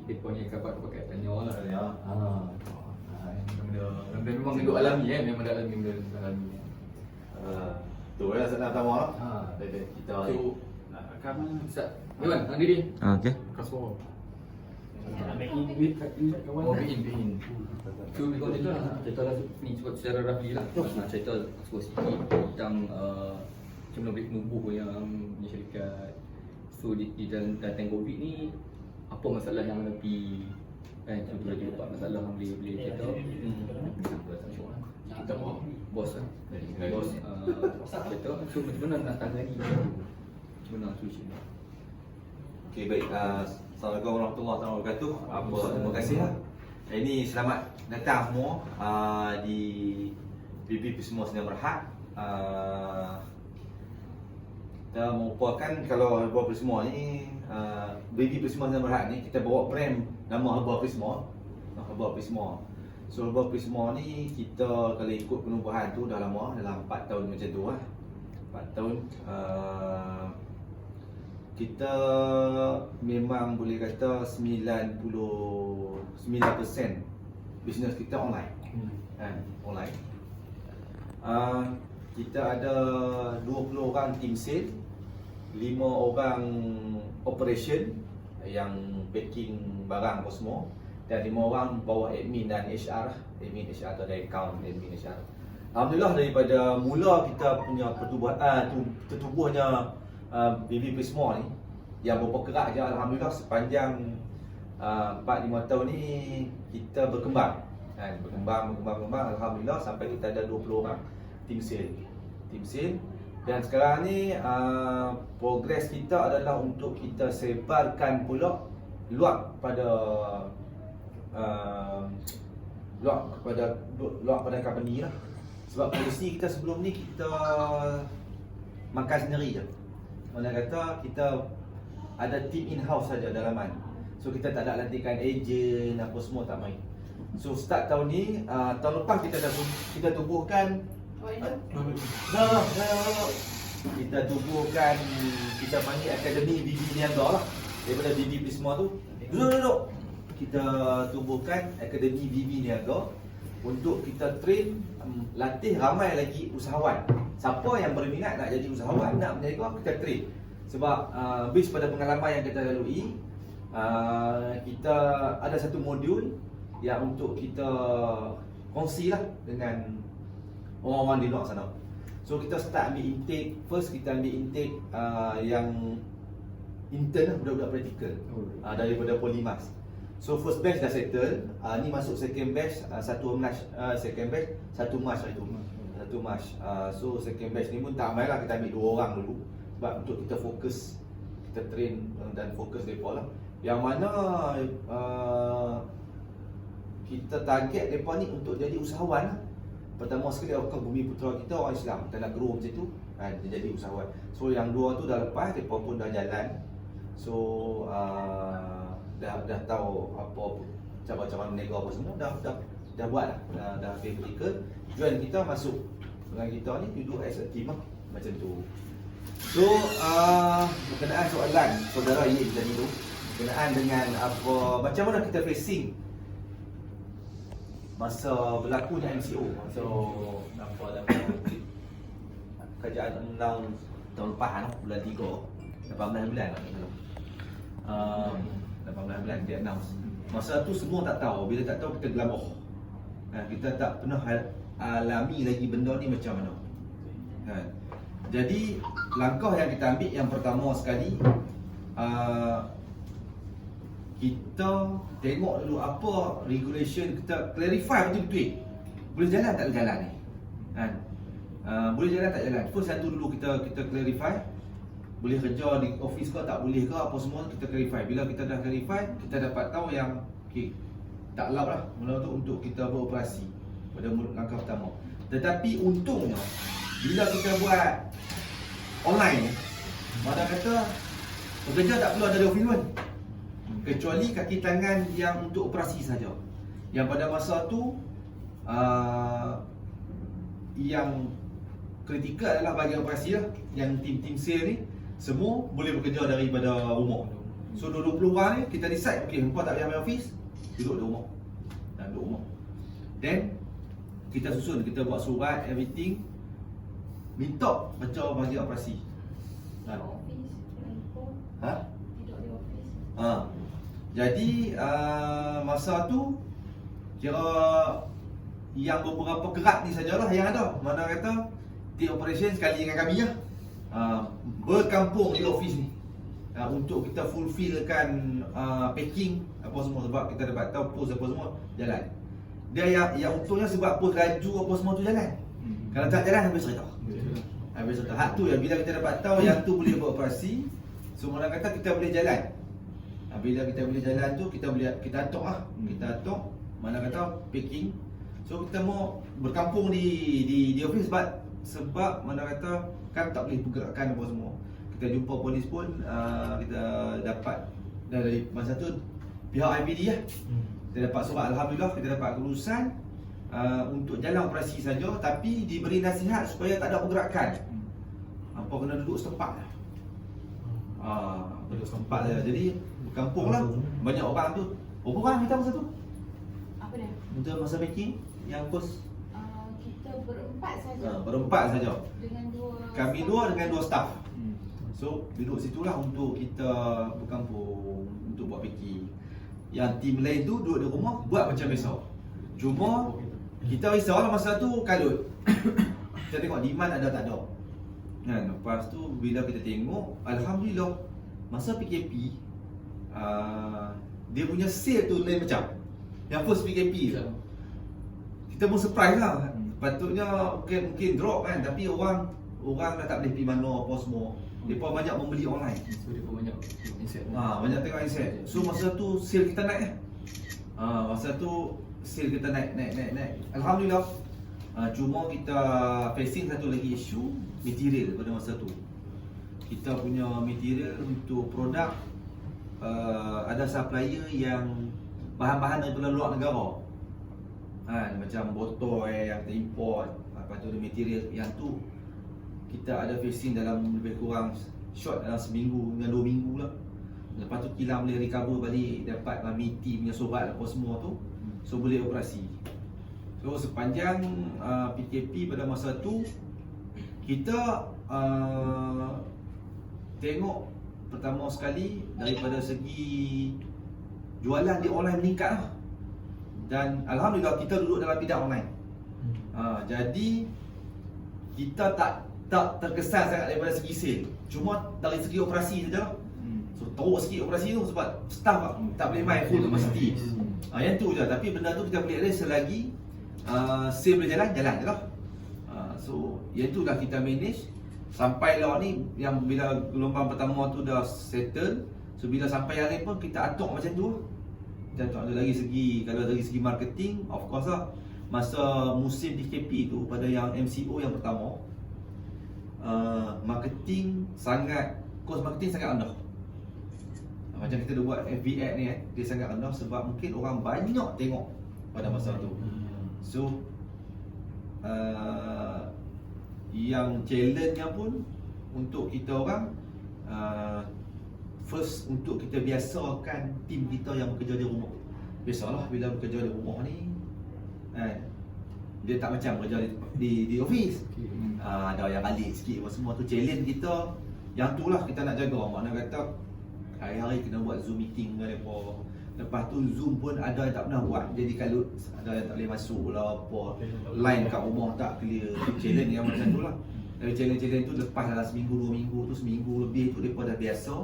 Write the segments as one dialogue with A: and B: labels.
A: mereka ni dapat pakai tanya lah.
B: Ya.
A: Benda memang hidup alami memang dah alami benda alami.
B: Tu lah saya nak tahu lah.
A: Kita
C: So, rakaman
A: Iwan, ambil dia.
D: Okey.
C: kasual.
A: Oh, Bein. So, because cerita lah ni sebab secara rapi lah. Cerita sikit tentang macam mana nubuh yang punya syarikat. So, di dalam COVID ni, apa masalah yang hadapi kan, contoh lagi empat masalah yang boleh cerita. Kita bos lah. Bos cerita. So, macam mana nak tangani? Macam mana solution?
B: Okey, baik. Assalamualaikum warahmatullahi wabarakatuh. Terima kasih lah. Ini selamat datang semua di BB Prisma Sdn Bhd. Kita merupakan, kalau Herbal Prisma ni, BB Prisma Sdn Bhd ni, kita bawa brand nama Herbal Prisma. Herbal Prisma. So Herbal Prisma ni, kita kalau ikut penubuhan tu dah lama, dalam 4 tahun macam tu lah. 4 tahun. Kita memang boleh kata 99% bisnes kita online. Online. Kita ada 20 orang team sale, 5 orang operation yang packing barang apa semua, dan 5 orang bawah admin dan HR. Admin HR atau dari account admin HR. Alhamdulillah, daripada mula kita punya tertubuhnya BB Prisma ni yang bergerak je, alhamdulillah sepanjang 4-5 tahun ni kita berkembang. Berkembang alhamdulillah sampai kita ada 20 orang team sale. Dan sekarang ni progres kita adalah untuk kita sebarkan pula luar pada company lah. Sebab polisi kita sebelum ni kita makan sendiri je. Mana kata kita ada team in-house saja dalaman. So kita tak ada lantikan ejen apa semua, tak main. So start tahun ni, tahun lepas kita tubuhkan kita tubuhkan, kita panggil Akademi BB Niaga lah. Daripada BB Prisma tu, duduk. Kita tubuhkan Akademi BB Niaga untuk kita train, latih ramai lagi usahawan. Siapa yang berminat nak jadi usahawan, nak berniaga, kita train. Sebab based pada pengalaman yang kita lalui, kita ada satu modul yang untuk kita kongsi lah dengan orang-orang di luar sana. So kita start ambil intake. First kita ambil intake yang intern lah, budak-budak praktikal daripada Polymas. So first batch dah settle, ni masuk second batch, 1 Mac, second batch 1 Mac itu. 1 Mac. So second batch ni pun tak ramai lah, kita ambil 2 orang dulu. Sebab untuk kita fokus, kita train dan fokus mereka lah. Yang mana kita target mereka ni untuk jadi usahawan lah. Pertama sekali, Bumi Putera kita orang Islam, kita nak grow macam tu, dia jadi usahawan. So yang 2 tu dah lepas, mereka pun dah jalan. So dah tahu apa cara-cara berniaga apa semua, dah buat lah, dah practical. Join kita, masuk dengan kita ni, duduk as a team lah, macam tu. So berkenaan soalan saudara Yin tadi tu, berkenaan dengan apa, macam mana kita facing masa berlakunya MCO, masa nampak kerajaan undang tahun lepas, bulan 3, 18 bulan lah. 18 bulan dia announce. Masa tu semua tak tahu, bila tak tahu kita gelabah. Kita tak pernah alami lagi benda ni macam mana. Jadi langkah yang kita ambil yang pertama sekali, kita tengok dulu apa regulation, kita clarify betul-betul boleh jalan tak jalan ni. Boleh jalan tak jalan. First satu dulu kita clarify, boleh kerja di office ke tak boleh ke apa semua, kita clarify. Bila kita dah clarify, kita dapat tahu yang okey, tak allowed lah mula tu untuk kita beroperasi pada langkah pertama. Tetapi untungnya bila kita buat online, mana kata pekerja tak perlu ada di office pun, kecuali kaki tangan yang untuk operasi saja. Yang pada masa tu yang kritikal adalah bahagian operasi lah. Yang tim sale ni semua boleh bekerja daripada rumah. So 20 orang ni kita decide, okay, hampa tak boleh ambil office, duduk di rumah. Duduk rumah. Then kita susun, kita buat surat, everything, minta baca bagi operasi.
C: Office, telefon,
B: Ha?
C: tidak di office.
B: Jadi masa tu kira yang beberapa kerat ni sajalah yang ada. Mana kata team operation sekali dengan kami lah. Berkampung di office ni. Untuk kita fulfillkan packing apa semua, sebab kita dapat tahu post apa semua jalan. Dia yang untungnya sebab post laju apa semua tu jalan. Kalau tak jalan habis cerita. Habis cerita. Hak tu ya, bila kita dapat tahu yang tu boleh beroperasi, semua orang kata kita boleh jalan. Bila kita boleh jalan tu kita atok lah. Kita atok, mana kata packing. So kita mau berkampung di office sebab mana kata kan tak boleh pergerakan apa semua. Kita jumpa polis pun kita dapat dari masa tu pihak IPD lah. Kita dapat surat, alhamdulillah kita dapat kelulusan untuk jalan operasi saja, tapi diberi nasihat supaya tak ada pergerakan. Apa kena duduk setempat lah. Duduk setempat lah. Jadi berkampung lah. Banyak orang tu. Berapa orang kita masa tu?
C: Apa dia?
B: Untuk masa packing yang post
C: Kita berempat saja.
B: berempat saja.
C: Dengan dua.
B: Kami dua dengan dua staff. So duduk situlah untuk kita berkampung, untuk buat packing. Yang tim lain tu duduk di rumah buat macam biasa. Cuma kita risaulah masa tu kalut. Kita tengok demand ada tak ada. Lepas tu bila kita tengok, alhamdulillah masa PKP dia punya sale tu lain macam. Yang first PKP tu. Kita pun surprise lah. Patutnya mungkin drop kan, tapi orang dah tak boleh pergi mana apa semua. Mereka banyak membeli online.
A: So dia pun banyak insight.
B: Banyak tengok insight. So masa tu sale kita naik lah. Masa tu sale kita naik. Alhamdulillah. Cuma kita facing satu lagi isu material pada masa tu. Kita punya material untuk produk ada supplier yang bahan-bahan daripada luar negara. Macam botol yang kita import. Lepas tu ada material yang tu kita ada facing dalam lebih kurang short dalam seminggu dengan 2 minggu lah. Lepas tu kilang boleh recover balik, dapat MITI punya surat apa semua tu. So boleh operasi. So sepanjang PKP pada masa tu kita tengok pertama sekali daripada segi jualan di online meningkat lah. Dan alhamdulillah kita duduk dalam bidang online. Jadi kita tak terkesan sangat daripada segi sale. Cuma dari segi operasi saja. So teruk sikit operasi tu sebab staff tak boleh main full capacity. Yang tu je. Tapi benda tu kita boleh arrange selagi sale boleh jalan je lah. So yang tu dah kita manage. Sampai lah ni yang bila gelombang pertama tu dah settle. So bila sampai yang lain pun kita atok macam tu. Kita atok ada lagi segi, kalau dari segi marketing, of course lah. Masa musim PKP tu pada yang MCO yang pertama, marketing sangat, kos marketing sangat rendah. Macam kita dah buat FB ad ni dia sangat rendah sebab mungkin orang banyak tengok pada masa tu. So yang challenge-nya pun untuk kita orang first untuk kita biasakan tim kita yang bekerja di rumah. Biasalah bila bekerja di rumah ni dia tak macam kerja di office. Ada yang balik sikit apa semua tu challenge kita. Yang tu lah kita nak jaga. Makna kata hari-hari kena buat Zoom meeting dengan mereka. Lepas tu Zoom pun ada yang tak pernah buat. Jadi kalau ada yang tak boleh masuk lah apa, line kat rumah tak clear. Challenge yang macam tu lah. Dari challenge-challenge tu lepas dalam seminggu 2 minggu tu, seminggu lebih tu mereka dah biasa.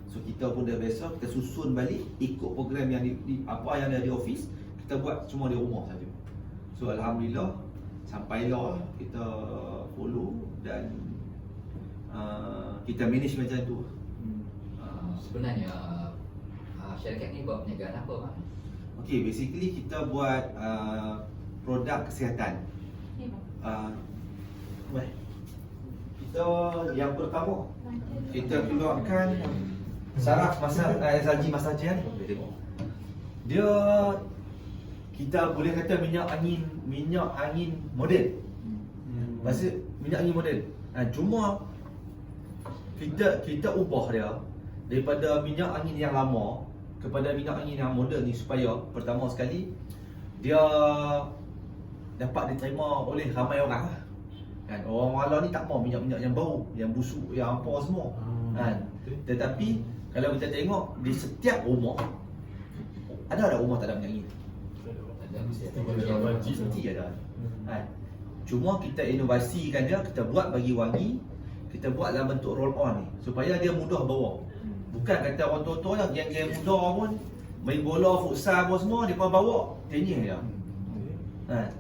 B: So kita pun dah biasa, kita susun balik ikut program yang apa yang ada di office, kita buat cuma di rumah saja. So alhamdulillah sampailah kita follow dan kita manage macam tu.
D: Sebenarnya syarikat ni buat perniagaan apa, Pak?
B: Okay, basically kita buat produk kesihatan.
C: Ni bang.
B: Kita yang pertama kita keluarkan saraf SLG masajian. Dia kita boleh kata minyak angin moden. Maksud minyak angin moden. Cuma kita ubah dia daripada minyak angin yang lama kepada minyak angin yang moden ni, supaya pertama sekali dia dapat diterima oleh ramai orang lah. Kan, orang Kuala ni tak mau minyak-minyak yang bau, yang busuk, yang apa semua. Kan. Tetapi kalau kita tengok di setiap rumah, ada rumah tak ada minyak angin? Mesti ada. Kan. Cuma kita inovasikan dia, kita buat bagi wangi, kita buat dalam bentuk roll on ni supaya dia mudah bawa. Bukan kata orang tua-tua lah, geng-geng muda pun main bola, futsal apa semua, mereka bawa tenyih dia.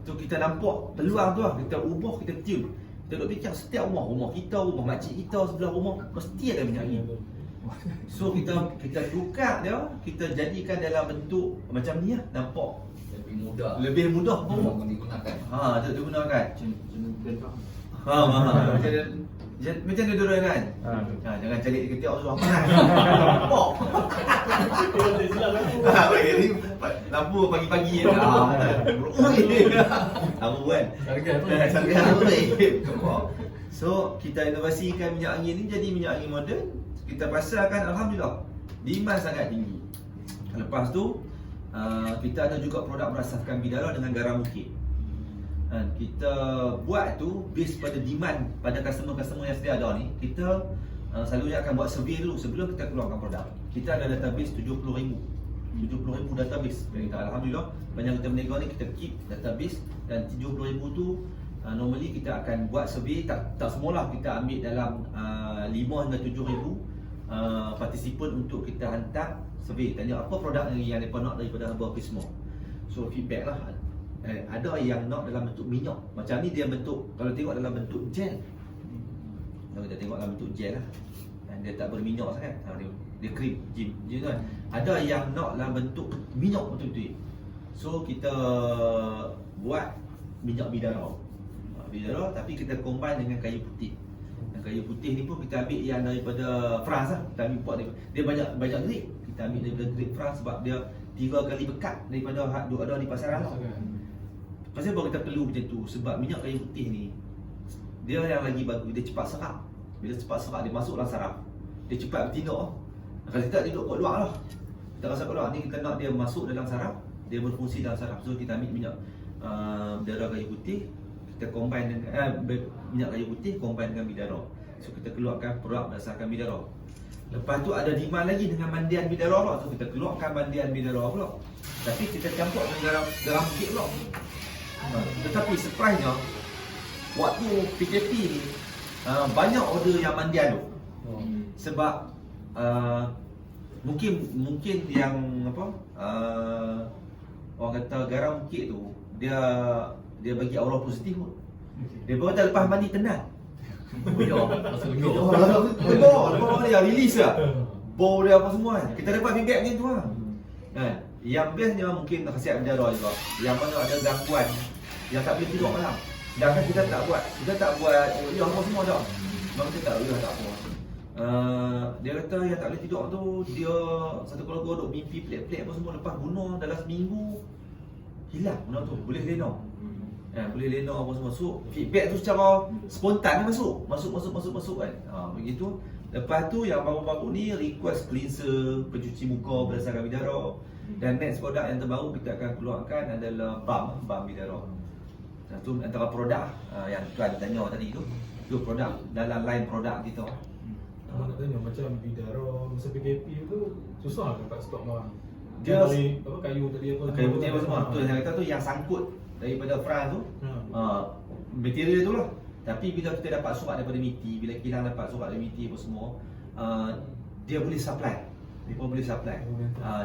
B: Tu kita nampak peluang tu lah, kita ubah, kita tune. Kita duk fikir setiap rumah kita, rumah makcik kita sebelah rumah mesti ada minyak angin. So kita tukar dia, kita jadikan dalam bentuk macam ni lah, nampak lebih mudah bawa.
D: digunakan.
B: Dia digunakan. Macam dia duduk kan? Jangan cari dia ketiak suruh apa. Nampak. Ni lampu pagi-pagi je. Lampu kan? So kita inovasikan minyak angin ni jadi minyak angin moden. Kita pasarkan, alhamdulillah demand sangat tinggi. Lepas tu kita ada juga produk berasaskan bidara dengan garam bukit. Kita buat tu based pada demand pada customer-customer yang sedia ada ni. Kita selalunya akan buat survey dulu sebelum kita keluarkan produk. Kita ada database 70,000 database. Kita alhamdulillah banyak kita berniaga ni, kita keep database. Dan 70,000 tu normally kita akan buat survey. Tak semualah, kita ambil dalam 5 hingga 7,000 participant untuk kita hantar survey. Tanya apa produk yang mereka nak daripada Herbal Prisma. So feedback lah. Ada yang nak dalam bentuk minyak. Macam ni dia bentuk, kalau tengok dalam bentuk gel. Kalau kita tengok dalam bentuk gel lah, dan dia tak berminyak sangat. Dia krim, gel tu kan. Ada yang nak dalam bentuk minyak betul-betul. So kita buat minyak bidara. Bidara tapi kita combine dengan kayu putih. Dan kayu putih ni pun kita ambil yang daripada France lah. Kita ambil import dia banyak grade. Kita ambil daripada grade France sebab dia 3 kali bekat daripada ada di pasaran lah. Pasal apa kita perlu macam tu? Sebab minyak kayu putih ni dia yang lagi bagus, dia cepat serap. Bila cepat serap, dia masuk dalam saraf, dia cepat bertindak. Kalau kita duduk kat luar lah, kita rasa kat luar ni, kita nak dia masuk dalam saraf, dia berfungsi dalam saraf. So kita ambil minyak bidara kayu putih, kita combine dengan minyak kayu putih combine dengan bidara. So kita keluarkan produk berdasarkan bidara. Lepas tu ada demand lagi dengan mandian bidara pula. So kita keluarkan mandian bidara pula, tapi kita campur dengan garam bukit pula. Tetapi surprise-nya, waktu PKP ni banyak order yang mandian tu. Sebab mungkin yang apa, orang kata garam bukit tu dia bagi aura positif pun. Dia baru dah lepas mandi tenang. Lepas dia release lah bau dia apa semua kan. Kita dapat feedback macam tu lah. Yang bestnya mungkin khasiat bidara juga, yang mana ada gangguan yang tak boleh tidur malam. Sedangkan kita tak buat yang apa semua dah. Memang kita tak tak apa. Dia kata yang tak boleh tidur tu, dia satu keluarga duk mimpi pelik-pelik apa semua, lepas guna dalam seminggu hilang benda tu, boleh lena. Boleh lena apa semua. So feedback tu secara spontan masuk kan. Begitu. Lepas tu yang baru-baru ni request cleanser, pencuci muka berdasarkan bidara. Dan next produk yang terbaru kita akan keluarkan adalah balm bidara. Itu antara produk yang tuan tanya tadi tu. Itu produk dalam line produk kita.
E: Nak tanya macam bidara masa PKP tu susah dapat stok barang.
B: Dia
E: apa kayu tadi apa?
B: Kayu putih apa semua. Tu yang kata tu yang sangkut daripada France tu. Material tu lah. Tapi bila kita dapat surat daripada MITI, bila Kilang dapat surat dari MITI apa semua, dia boleh supply. Dia pun boleh supply.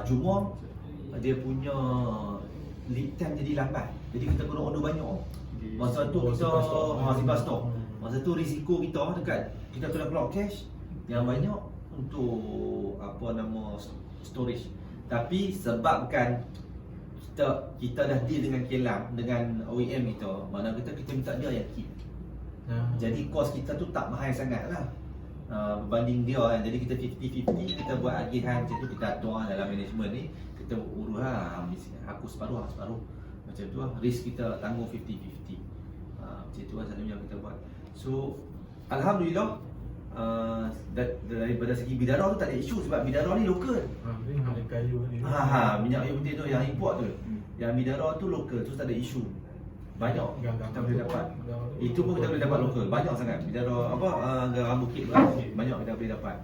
B: Cuma dia punya lead time jadi lambat. Jadi kita kena order banyak. Masa tu kita simpan stok. Masa tu risiko kita dekat kita kena keluar cash yang banyak untuk storage. Tapi sebabkan kita dah deal dengan Kilang, dengan OEM kita, mana kita minta dia yang keep. Jadi kos kita tu tak mahal sangat lah berbanding dia kan. Jadi kita 50-50, kita buat agihan macam tu, kita atur dalam management ni. Kita urus lah, aku separuh macam tu lah. Risk kita tanggung 50-50 macam tu lah selalunya kita buat. So alhamdulillah daripada segi bidara tu tak ada isu sebab bidara ni lokal.
E: Ni minyak kayu ni.
B: Minyak kayu putih tu yang import tu. Yang bidara tu lokal tu tak ada isu. Banyak kita boleh dapat. Itu pun kita boleh dapat lokal. Banyak sangat bidara garam bukit pun banyak kita boleh dapat.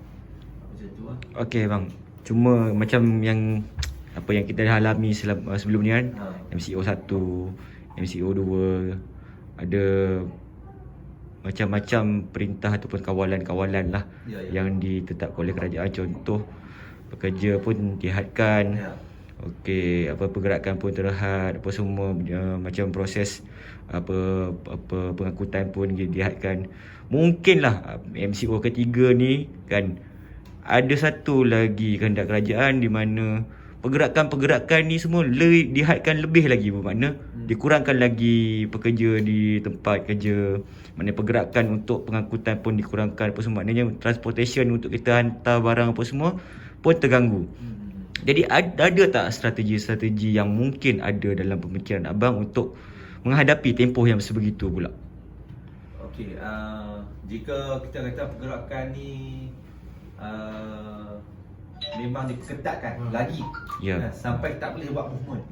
B: Macam tu lah.
F: Okey bang. Cuma macam yang apa yang kita dah alami sebelum ni kan, MCO 1, MCO 2, ada macam-macam perintah ataupun kawalan-kawalan lah yang ditetapkan oleh kerajaan. Contoh pekerja pun dihadkan. Okey, pergerakan pun terhad, apa semua macam proses pengangkutan pun dihadkan. Mungkinlah MCO ketiga ni kan ada satu lagi kehendak kerajaan di mana pergerakan-pergerakan ni semua dihadkan lebih lagi, bermakna dikurangkan lagi pekerja di tempat kerja. Maknanya pergerakan untuk pengangkutan pun dikurangkan apa semua. Maknanya transportation untuk kita hantar barang apa semua pun terganggu. Jadi ada tak strategi-strategi yang mungkin ada dalam pemikiran abang untuk menghadapi tempoh yang sebegitu pula?
B: Okey, jika kita kata pergerakan ni memang diketatkan lagi sampai tak boleh buat movement.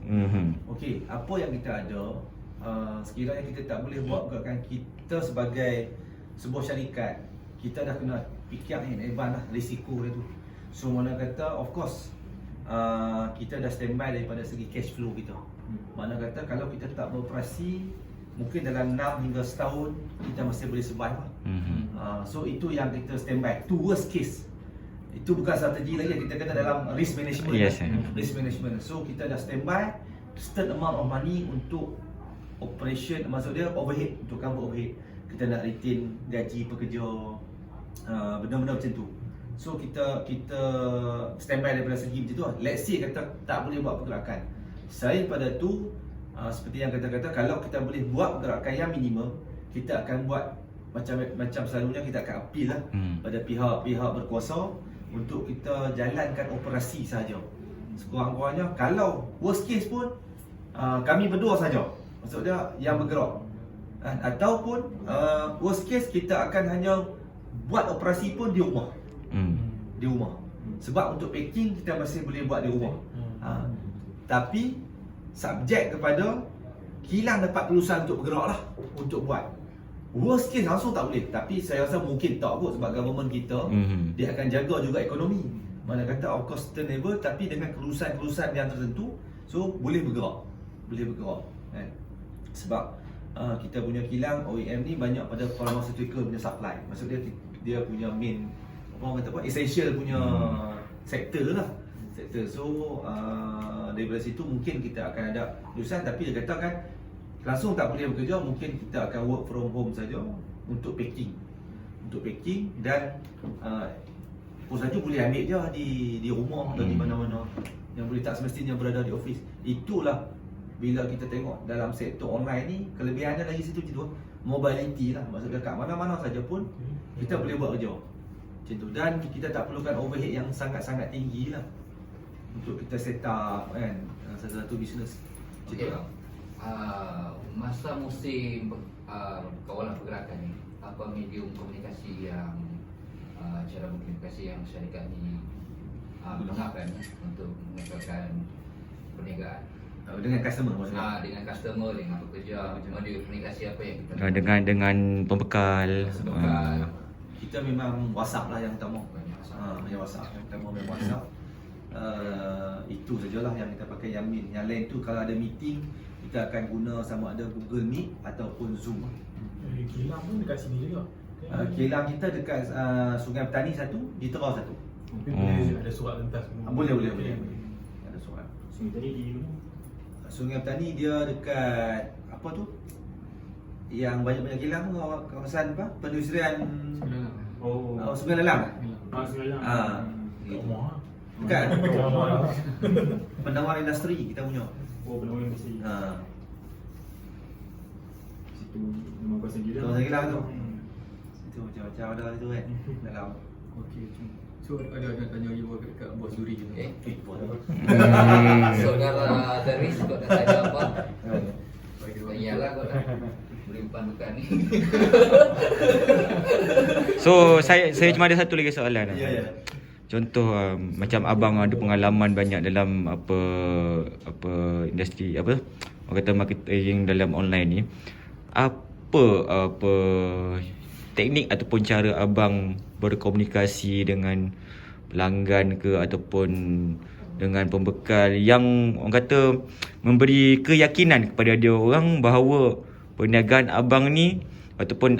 B: Okey, apa yang kita ada, sekiranya kita tak boleh buat pergerakan, kita sebagai sebuah syarikat, kita dah kena fikir in advance lah risiko dia tu. So mana kata of course kita dah standby daripada segi cash flow kita. Mana kata kalau kita tak beroperasi, mungkin dalam 6 hingga setahun kita masih boleh survive lah. So itu yang kita standby, to worst case. Itu bukan strategi lagi, kita kata dalam risk management. Risk management. So kita dah standby certain amount of money untuk operation, maksud dia overhead, untuk cover overhead. Kita nak retain gaji pekerja, benda-benda macam tu. So kita standby daripada segi macam tu lah. Let's say kata tak boleh buat pergerakan, selain pada tu seperti yang kata-kata, kalau kita boleh buat pergerakan yang minimum, kita akan buat macam selalunya kita akan appeal lah pada pihak-pihak berkuasa untuk kita jalankan operasi saja. Sekurang-kurangnya kalau worst case pun kami berdua saja, maksud dia yang bergerak. Ataupun worst case kita akan hanya buat operasi pun di rumah. Di rumah. Sebab untuk packing kita masih boleh buat di rumah. Tapi subjek kepada kilang dapat kelulusan untuk bergerak lah, untuk buat. Worst case langsung tak boleh, tapi saya rasa mungkin tak kot sebab government kita dia akan jaga juga ekonomi. Mana kata of course sustainable tapi dengan kelulusan-kelulusan yang tertentu, so boleh bergerak. Kan? Sebab kita punya kilang OEM ni banyak pada pharmaceutical punya supply. Maksud dia punya main essential punya sektor lah. So daripada situ mungkin kita akan ada kelulusan, tapi dia kata kan langsung tak boleh bekerja, mungkin kita akan work from home saja untuk packing. Dan pun saja boleh ambil je di rumah atau di mana-mana, yang boleh tak semestinya berada di office. Itulah bila kita tengok dalam sektor online ni, kelebihannya lagi situ tu, mobility lah. Maksudnya kat mana-mana saja pun kita boleh buat kerja macam tu. Dan kita tak perlukan overhead yang sangat-sangat tinggi lah untuk kita set up kan satu bisnes.
D: Okay. Masa musim kawalan pergerakan ni, apa medium komunikasi yang cara berkomunikasi yang syarikat ni gunakan untuk mengekalkan perniagaan
B: dengan customer maksudnya?
D: Dengan customer, dengan pekerja, model komunikasi apa yang kita
F: dengan pembekal.
B: Kita memang WhatsApp lah yang utama. Yang WhatsApp yang utama memang WhatsApp. Itu sajalah yang kita pakai, yang main. Yang lain tu kalau ada meeting kita akan guna sama ada Google Meet ataupun Zoom.
E: Kilang pun dekat sini juga.
B: Kilang kita dekat Sungai Petani satu, Jitera satu.
E: Mungkin boleh ada surat rentas.
B: Boleh. Ada surat.
E: Sungai Petani di mana?
B: Sungai Petani dia dekat apa tu? Yang banyak-banyak kilang tu, kawasan apa? Perindustrian Sungai Lelang.
E: Sungai Lelang.
B: Gitu.
E: Rumah.
B: Bukan. Penawar industri kita punya.
E: Penawar industri. Situ memang kawasan gila.
B: Kawasan gila tu. Situ macam-macam ada tu kan. Dalam.
A: Okey. So ada tanya you kat bos juri tu.
D: Saudara Daris kau dah tanya apa? Iyalah kau dah beri umpan bukan ni.
F: So saya cuma ada satu lagi soalan.
B: Ya, ya.
F: Contoh macam abang ada pengalaman banyak dalam apa industri apa orang kata marketing dalam online ni. Apa teknik ataupun cara abang berkomunikasi dengan pelanggan ke ataupun dengan pembekal yang orang kata memberi keyakinan kepada dia orang bahawa perniagaan abang ni ataupun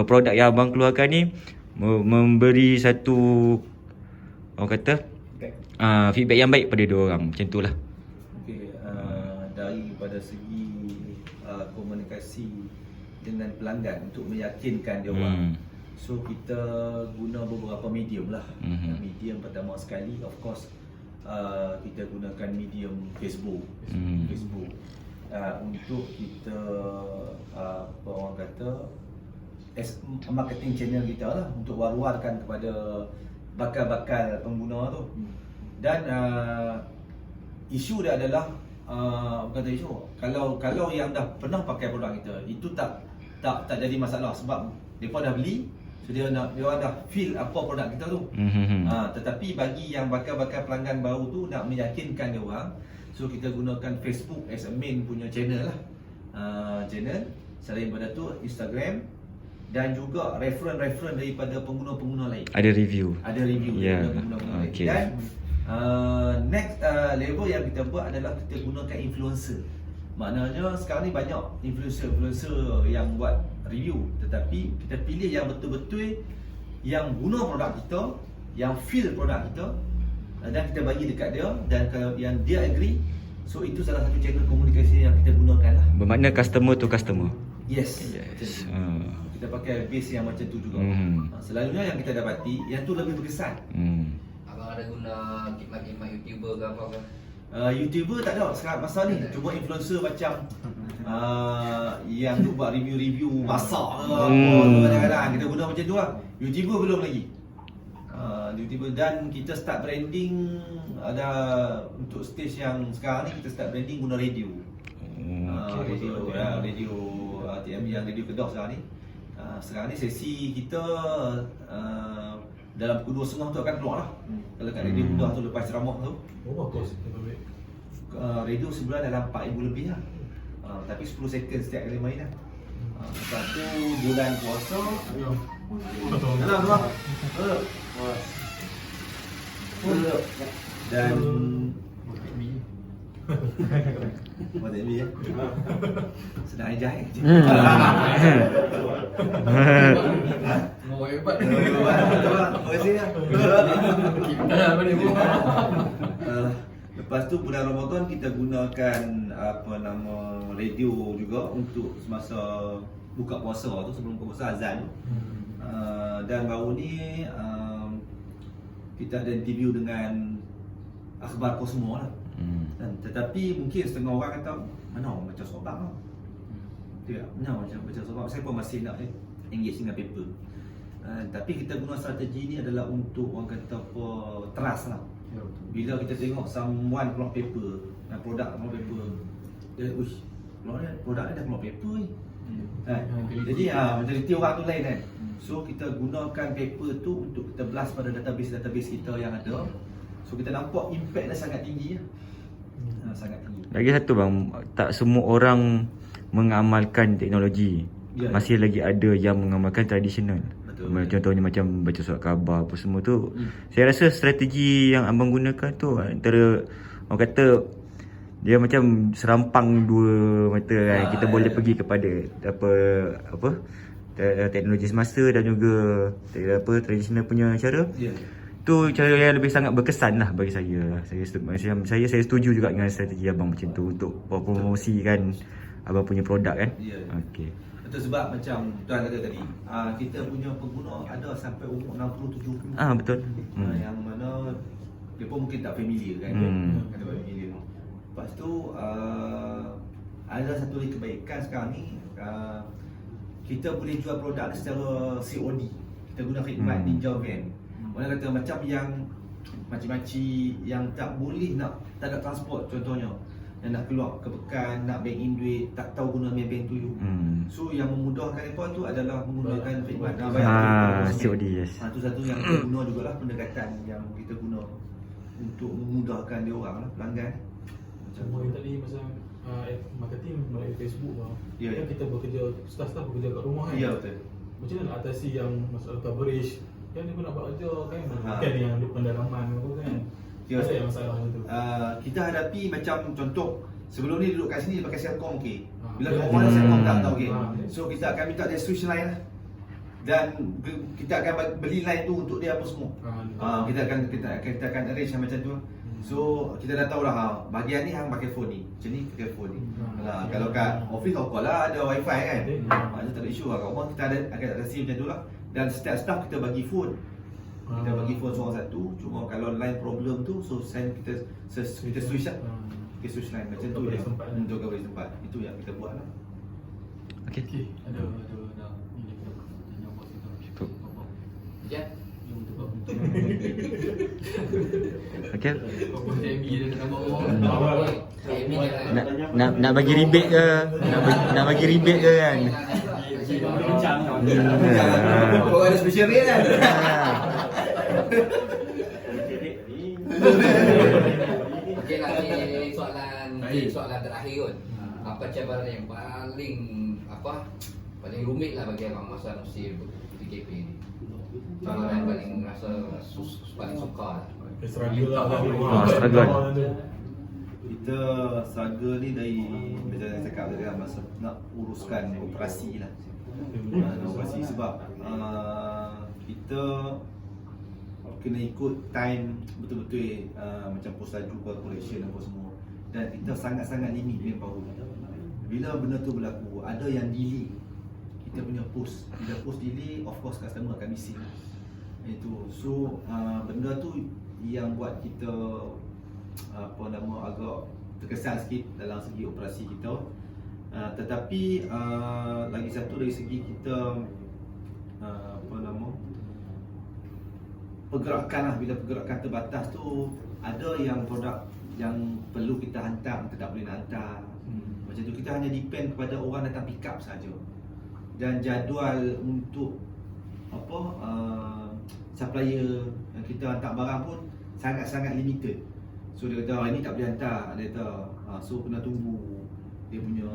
F: produk yang abang keluarkan ni memberi satu orang kata feedback yang baik pada dia orang. Macam itulah.
B: Okey, daripada segi komunikasi dengan pelanggan untuk meyakinkan dia orang. So kita guna beberapa medium lah. Medium pertama sekali of course kita gunakan medium Facebook. Facebook untuk kita apa orang kata marketing channel kita lah untuk war-warkan kepada bakal-bakal pengguna tu. Dan isu dia adalah kata isu kalau yang dah pernah pakai produk kita itu tak jadi masalah sebab depa dah beli, so dia orang dah feel apa produk kita tu. Tetapi bagi yang bakal-bakal pelanggan baru tu nak meyakinkan dia orang, so kita gunakan Facebook as a main punya channel lah. Channel selain daripada tu Instagram dan juga reference daripada pengguna-pengguna lain.
F: Ada review.
B: Daripada pengguna-pengguna lain.
F: Okay.
B: Dan next level yang kita buat adalah kita gunakan influencer. Maknanya sekarang ni banyak influencer yang buat review, tetapi kita pilih yang betul-betul yang guna produk kita, yang feel produk kita, dan kita bagi dekat dia, dan kalau yang dia agree, so itu salah satu channel komunikasi yang kita gunakan lah.
F: Bermakna customer to customer.
B: Yes. Kita pakai base yang macam tu juga. Selalunya yang kita dapati yang tu lebih berkesan.
D: Abang ada guna khidmat-khidmat YouTuber ke apa ke?
B: YouTuber tak ada sekarang masa ni. Cuma influencer macam yang tu buat review masak ke apa, kadang-kadang kita guna macam tu lah. YouTuber belum lagi. YouTuber, dan kita start branding ada untuk stage yang sekarang ni kita start branding guna radio. Radio TMB yang radio Kedah sekarang ni. Sekarang ni sesi kita dalam pukul 2.30 tu akan keluar lah. Kalau kat radio Kedah tu lepas ceramah tu. Radio sebulan dalam 4,000 lebih lah. Tapi 10 second setiap kali main lah. Lepas tu bulan puasa. Dalam tu lah. Dan Buat tak ya? Senang aja ya?
A: Mau hebat.
B: Terima kasih ya. Lepas tu bulan Ramadan kita gunakan radio juga untuk semasa buka puasa tu, sebelum buka puasa azan tu. Dan baru ni kita ada interview dengan akhbar Cosmo lah. Tetapi mungkin setengah orang kata mana macam sobang lah. Tidak, mana macam sobang. Saya pun masih nak engage dengan paper. Tapi kita guna strategi ni adalah untuk orang kata apa, trust lah. Bila kita tengok someone keluar paper, produk keluar paper, dia uish, produk ni dah keluar paper ni. Jadi mentaliti orang tu lain kan. So kita gunakan paper tu untuk kita blast pada database kita yang ada. So kita nampak impact dia sangat tinggi lah. Sangat tinggi.
F: Lagi satu bang, tak semua orang mengamalkan teknologi. Masih lagi ada yang mengamalkan tradisional. Contohnya macam baca surat khabar apa semua tu. Saya rasa strategi yang abang gunakan tu antara orang kata dia macam serampang dua mata kan. Kita boleh pergi kepada apa teknologi semasa dan juga tradisional punya cara. Tu cara yang lebih sangat berkesan lah bagi saya. Saya setuju juga dengan strategi abang macam tu untuk promosikan abang punya produk kan. Okey.
B: Betul, sebab macam tuan kata tadi, kita punya pengguna ada sampai umur 60-70.
F: Betul.
B: Yang mana dia pun mungkin tak familiar kan. Ada familiar. Lepas tu ada satu lagi kebaikan sekarang ni, kita boleh jual produk secara COD. Kita guna khidmat Ninja Van. Orang kata macam yang makcik-makcik yang tak boleh nak, tak ada transport contohnya, yang nak keluar ke pekan, nak bank in duit, tak tahu guna bank tu. So yang memudahkan mereka tu adalah menggunakan khidmat
F: COD, yes.
B: Tu satu yang kita guna jugalah, pendekatan yang kita guna untuk memudahkan dia orang lah, pelanggan.
E: Cuma yang tadi pasal marketing melalui Facebook lah.
B: Ya,
E: Kan
B: ya.
E: kita bekerja, staff-staff bekerja kat rumah kan.
B: Ya, betul.
E: Macam mana nak atasi yang masalah coverage? Kan dia pun nak buat kerja kan.
B: Ha.
E: Bukan yang dia pendalaman apa kan.
B: Ya.
E: Ada yang masalah macam tu.
B: Kita hadapi macam contoh, sebelum ni duduk kat sini pakai Selcom, okey. Bila
E: Ya.
B: kat rumah Selcom tak okey.
E: Ha.
B: So kita akan minta dia switch line lah. Dan kita akan beli line tu untuk dia apa semua. Kita akan arrange macam tu. So kita dah tahu lah bahagian ni hang pakai phone ni, macam ni pakai phone ni. Kalau kat office of course lah ada wifi kan. Itu tak ada isu lah. Kat rumah kita akan atasi macam tu lah. Dan setiap staff kita bagi phone. Kita bagi phone seorang satu. Cuma kalau line problem tu, so send kita switch lah. Kita switch line macam tu je. Untuk coverage tempat. Itu yang kita buat lah.
F: Okey.
E: Ada ini kita tanya bos kita.
F: Cukup.
D: Ya.
F: Okey.
A: JB dia nak bawa.
F: Nak bagi rebate ke? Nak bagi rebate ke kan?
B: Kau ada special rate kan?
D: Okey lah, ni soalan terakhir kot. Apa cabaran yang paling rumit lah bagi abang masa musim PKP ni? Cabaran yang paling rasa paling suka lah.
E: Struggle lah.
F: Struggle.
B: Kita struggle ni dari macam saya cakap tadi lah, masa nak uruskan operasi lah. Operasi sebab kita kena ikut time betul-betul macam pos laju corporation apa semua. Dan kita sangat-sangat limit manpower. Bila benda tu berlaku, ada yang delay kita punya post. Bila post delay, of course customer akan missing. Itu. So benda tu yang buat kita agak terkesan sikit dalam segi operasi kita. Tetapi lagi satu dari segi kita pergerakan lah. Bila pergerakan terbatas tu, ada yang produk yang perlu kita hantar, kita tak boleh nak hantar. Macam tu, kita hanya depend kepada orang datang pick up saja. Dan jadual untuk supplier yang kita hantar barang pun sangat-sangat limited. So dia kata ini tak boleh hantar, dia kata so kena tunggu dia punya.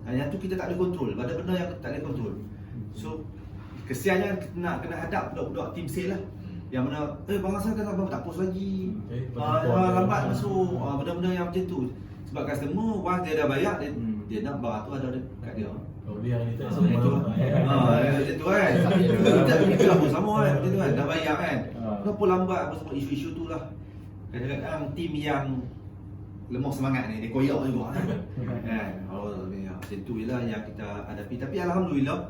B: Yang tu kita tak ada kontrol, ada benda yang tak ada kontrol. So kesiannya kena hadap budak-budak team sale lah. Yang mana barang saya kata tak post lagi, lambat masuk, benda-benda yang macam tu. Sebab customer once dia dah bayar, dia nak barang tu ada dekat dia.
E: Dia yang kita
B: Macam tu kan. Kita lah pun sama kan, macam tu kan, dah bayar kan. Kenapa lambat apa semua, isu-isu tu lah. Kadang-kadang tim yang lemah semangat ni, dia koyak juga kan. Macam tu je lah yang kita hadapi. Tapi Alhamdulillah,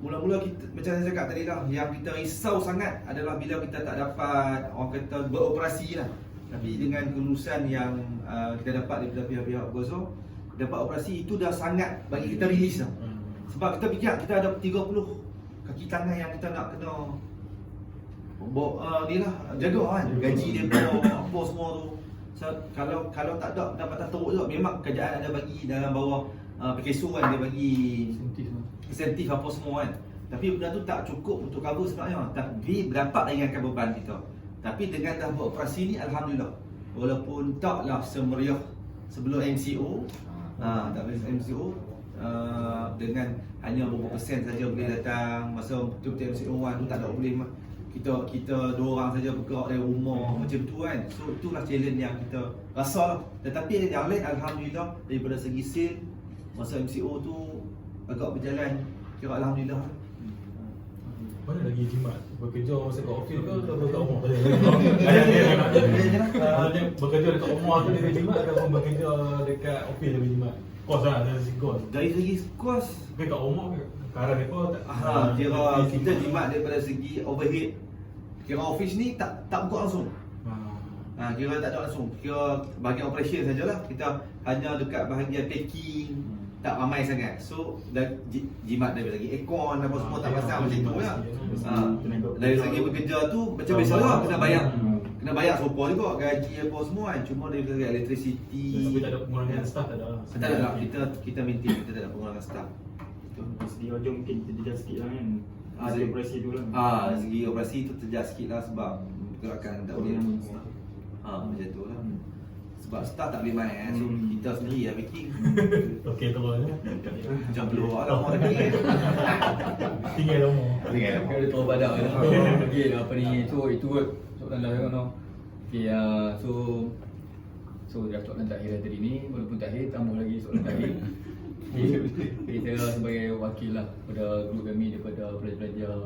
B: mula-mula kita, macam saya cakap tadi lah, yang kita risau sangat adalah bila kita tak dapat orang kata beroperasi lah. Tapi dengan kelulusan yang kita dapat daripada pihak-pihak Gozo, dapat operasi itu dah sangat bagi kita release lah. Sebab kita fikir kita ada 30 kaki tangan yang kita nak kena ni lah, jaga kan, gaji dia apa semua tu. So, kalau tak ada pendapatan teruk tu, memang kerjaan ada bagi dalam bawah PKSO kan, dia bagi insentif apa semua kan. Tapi benda tu tak cukup untuk cover sebenarnya. Tapi dapat ringankan beban kita. Tapi dengan dah beroperasi ni, Alhamdulillah, walaupun taklah semeriah sebelum MCO, tak boleh MCO, dengan hanya beberapa persen saja boleh datang. Masa betul-betul MCO tu tak ada boleh kita dua orang saja bergerak dari rumah macam tu kan. So itulah challenge yang kita rasa lah. Tetapi yang lain Alhamdulillah, daripada segi sale masa MCO tu agak berjalan, kira Alhamdulillah.
E: Mana lagi jimat? Bekerja masa kat office ke atau kat rumah? Bekerja dekat rumah tu dia jimat ataupun bekerja dekat office lebih jimat? Kos lah, dari segi kos.
B: Dari segi kos,
E: Tapi kat rumah sekarang ni pun
B: kira kita jimat daripada segi overhead. Kira office ni tak buka langsung. Kira tak ada langsung. Kira bahagian operation sajalah. Kita hanya dekat bahagian packing, tak ramai sangat. So jimat dari segi aircon apa semua tak pasang macam tu lah. Dari segi bekerja tu macam biasalah, kena bayar Kena bayar sopa juga, gaji apa semua kan. Cuma dari segi electricity.
E: Tapi tak ada pengurangan staff tak ada lah.
B: Tak ada lah, kita maintain, kita tak ada pengurangan staff.
G: Dari segi hujung mungkin kita terjejas sikit lah kan.
B: Ah,
G: Segi
B: dia-
G: operasi tu lah.
B: Dari segi operasi tu terjejas sikit lah sebab pergerakan tak boleh. Macam tu lah. Sebab staff tak boleh main kan. So kita sendiri yang packing.
E: Okey terus ya.
B: Macam keluar lah orang lagi kan.
E: Tinggal lama.
A: Kau ada tahu badak kan. Okey apa ni. So itu soalan lah kan. Okey so dah soalan terakhir tadi ni, walaupun terakhir tambah lagi soalan terakhir. Kita sebagai wakil lah pada grup kami daripada pelajar-pelajar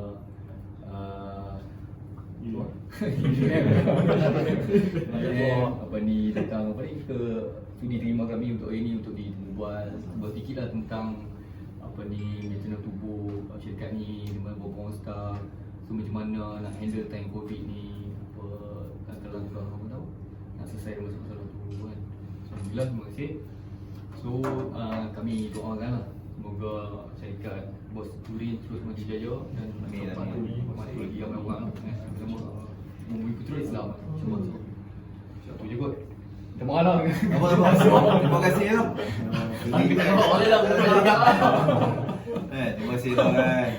A: apa ni tentang apa ni ke sudi terima kami untuk hari ni untuk berbual sikit lah tentang apa ni maintenance tubuh syarikat ni, di mana berapa staff, so macam mana nak handle time covid ni, apa langkah-langkah apa tahu nak selesai masalah tu kan. So alhamdulillah, terima kasih. So kami doakan lah semoga syarikat Bos Turin terus maju jaya dan
B: Amin,
A: maju lagi ramai-ramai bersama memberi putera Islam semua tu. Satu je kot. Dah marah lah.
B: Terima kasih lah.
A: Boleh lah, boleh lah.
B: Terima kasih lah kan.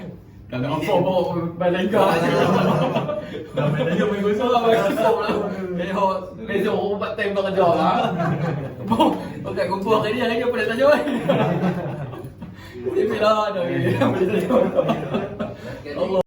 A: Kalau nak apa bawa Malaysia.
E: Dah main tanya main gosok lah.
A: Besok obat time kau kerja lah. Pakai kumpul hari ni apa nak tanya kan? Ini lah dah. Allah.